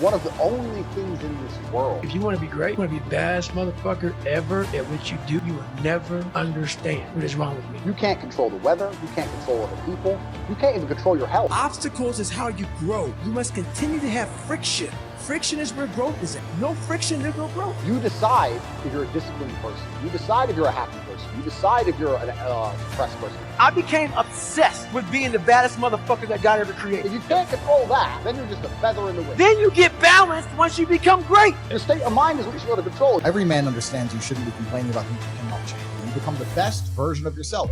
One of the only things in this world. If you want to be great, you want to be the baddest motherfucker ever at what you do, you will never understand what is wrong with me. You can't control the weather. You can't control other people. You can't even control your health. Obstacles is how you grow. You must continue to have friction. Friction is where growth is at. No friction, there's no growth. You decide if you're a disciplined person. You decide if you're a happy person. You decide if you're an depressed person. I became obsessed with being the baddest motherfucker that God ever created. If you can't control that, then you're just a feather in the wind. Then you get balanced once you become great. Your state of mind is what you should be able to control. Every man understands you shouldn't be complaining about things you cannot change. You become the best version of yourself.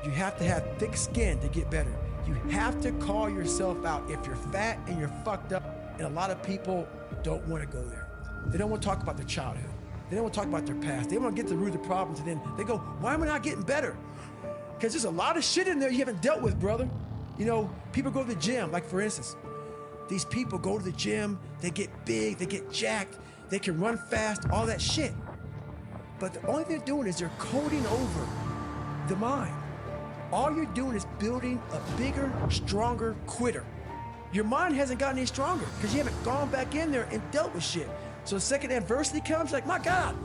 You have to have thick skin to get better. You have to call yourself out if you're fat and you're fucked up. And a lot of people don't want to go there. They don't want to talk about their childhood. They don't want to talk about their past. They want to get to the root of the problems, and then they go, why am I not getting better? Because there's a lot of shit in there you haven't dealt with, brother. You know, people go to the gym, like for instance, these people go to the gym, they get big, they get jacked, they can run fast, all that shit. But the only thing they're doing is they're coding over the mind. All you're doing is building a bigger, stronger quitter. Your mind hasn't gotten any stronger because you haven't gone back in there and dealt with shit. So the second adversity comes, like, my God,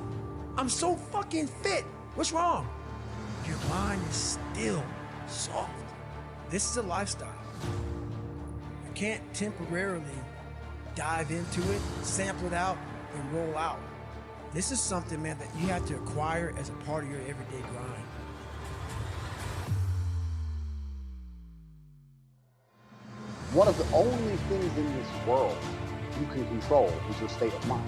I'm so fucking fit. What's wrong? Your mind is still soft. This is a lifestyle. You can't temporarily dive into it, sample it out, and roll out. This is something, man, that you have to acquire as a part of your everyday grind. One of the only things in this world you can control is your state of mind.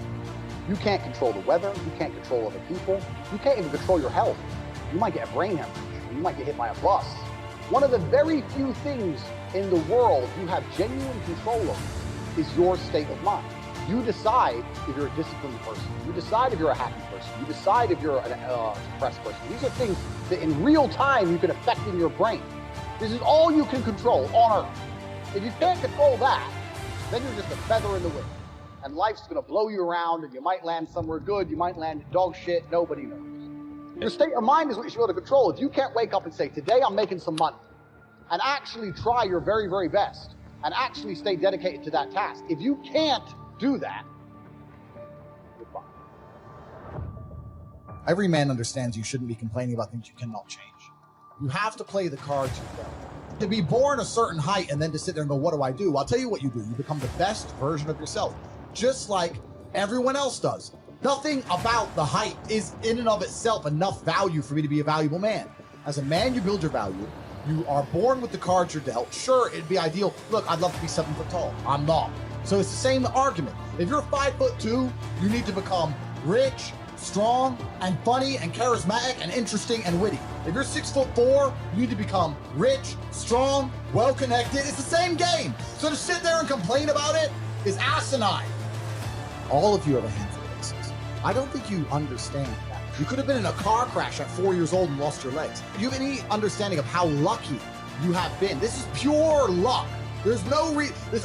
You can't control the weather. You can't control other people. You can't even control your health. You might get a brain hemorrhage. You might get hit by a bus. One of the very few things in the world you have genuine control over is your state of mind. You decide if you're a disciplined person. You decide if you're a happy person. You decide if you're a depressed person. These are things that in real time you can affect in your brain. This is all you can control on Earth. If you can't control that, then you're just a feather in the wind. And life's gonna blow you around, and you might land somewhere good, you might land in dog shit, nobody knows. Your state of mind is what you should be able to control. If you can't wake up and say, today I'm making some money, and actually try your very, very best, and actually stay dedicated to that task. If you can't do that, you're fine. Every man understands you shouldn't be complaining about things you cannot change. You have to play the cards you've dealt. To be born a certain height and then to sit there and go, what do I do? I'll tell you what you do. You become the best version of yourself, just like everyone else does. Nothing about the height is in and of itself enough value for me to be a valuable man. As a man, you build your value. You are born with the cards you're dealt. Sure, it'd be ideal. Look, I'd love to be 7 foot tall. I'm not. So it's the same argument. If you're 5'2", you need to become rich, strong, and funny, and charismatic, and interesting, and witty. If you're 6'4", you need to become rich, strong, well-connected. It's the same game. So to sit there and complain about it is asinine. All of you have a handful of aces. I don't think you understand that. You could have been in a car crash at 4 years old and lost your legs. Do you have any understanding of how lucky you have been? This is pure luck. There's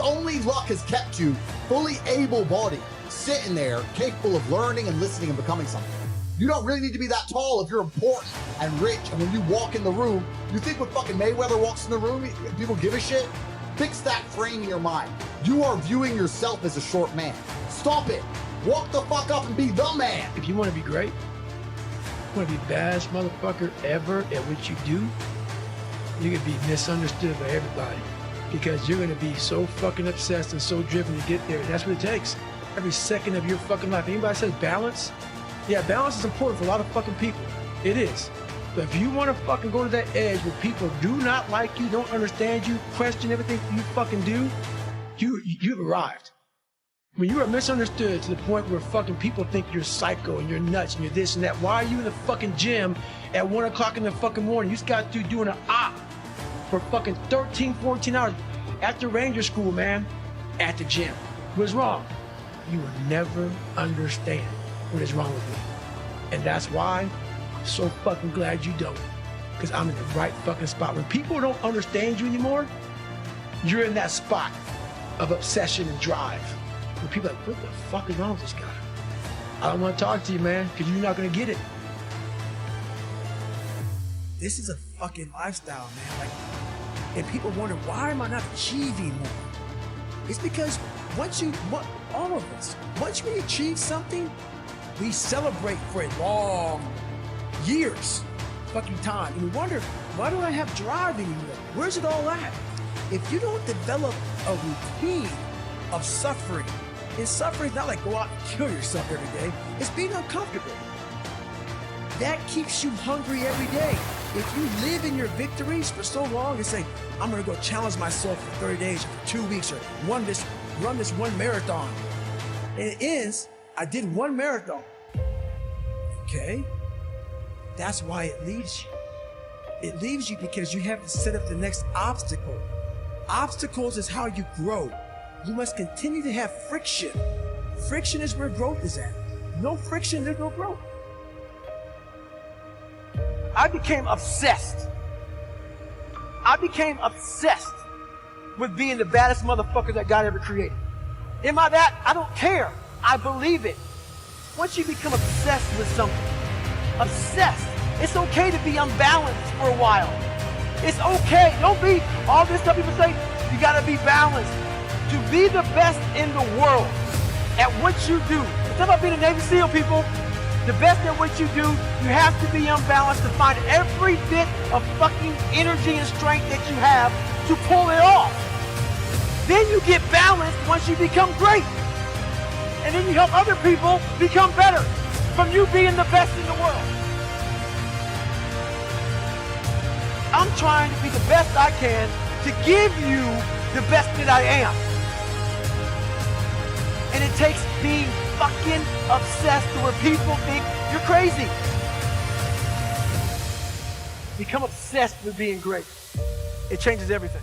only luck has kept you fully able-bodied, sitting there, capable of learning and listening and becoming something. You don't really need to be that tall if you're important and rich, and when you walk in the room, you think when fucking Mayweather walks in the room, people give a shit? Fix that frame in your mind. You are viewing yourself as a short man. Stop it. Walk the fuck up and be the man. If you want to be great, you want to be the baddest motherfucker ever at what you do, you're going to be misunderstood by everybody because you're going to be so fucking obsessed and so driven to get there. That's what it takes. Every second of your fucking life. Anybody says balance? Yeah, balance is important for a lot of fucking people. It is. But if you want to fucking go to that edge where people do not like you, don't understand you, question everything you fucking do, you've arrived. When you are misunderstood to the point where fucking people think you're psycho and you're nuts and you're this and that, why are you in the fucking gym at 1 o'clock in the fucking morning? You just got to doing an op for fucking 13, 14 hours after Ranger School, man, at the gym. What's wrong? You will never understand what is wrong with me. And that's why I'm so fucking glad you don't. Because I'm in the right fucking spot. When people don't understand you anymore, you're in that spot of obsession and drive. When people are like, what the fuck is wrong with this guy? I don't want to talk to you, man, because you're not going to get it. This is a fucking lifestyle, man. Like, And people wonder, why am I not achieving more? It's because all of us, once we achieve something, we celebrate for a long years fucking time. And we wonder, why don't I have drive anymore? Where's it all at? If you don't develop a routine of suffering, and suffering is not like go out and kill yourself every day, it's being uncomfortable. That keeps you hungry every day. If you live in your victories for so long and say, I'm gonna go challenge myself for 30 days or for 2 weeks or run this one marathon. And it ends, I did one marathon. Okay? That's why it leaves you. It leaves you because you have to set up the next obstacle. Obstacles is how you grow. You must continue to have friction. Friction is where growth is at. No friction, there's no growth. I became obsessed. With being the baddest motherfucker that God ever created. Am I that? I don't care. I believe it. Once you become obsessed with something, it's okay to be unbalanced for a while. It's okay. Don't be all this stuff people say, you gotta be balanced. To be the best in the world at what you do. It's not about being a Navy SEAL, people. The best at what you do, you have to be unbalanced to find every bit of fucking energy and strength that you have to pull it off. Then you get balanced once you become great. And then you help other people become better from you being the best in the world. I'm trying to be the best I can to give you the best that I am. And it takes being fucking obsessed to where people think you're crazy. Become obsessed with being great. It changes everything.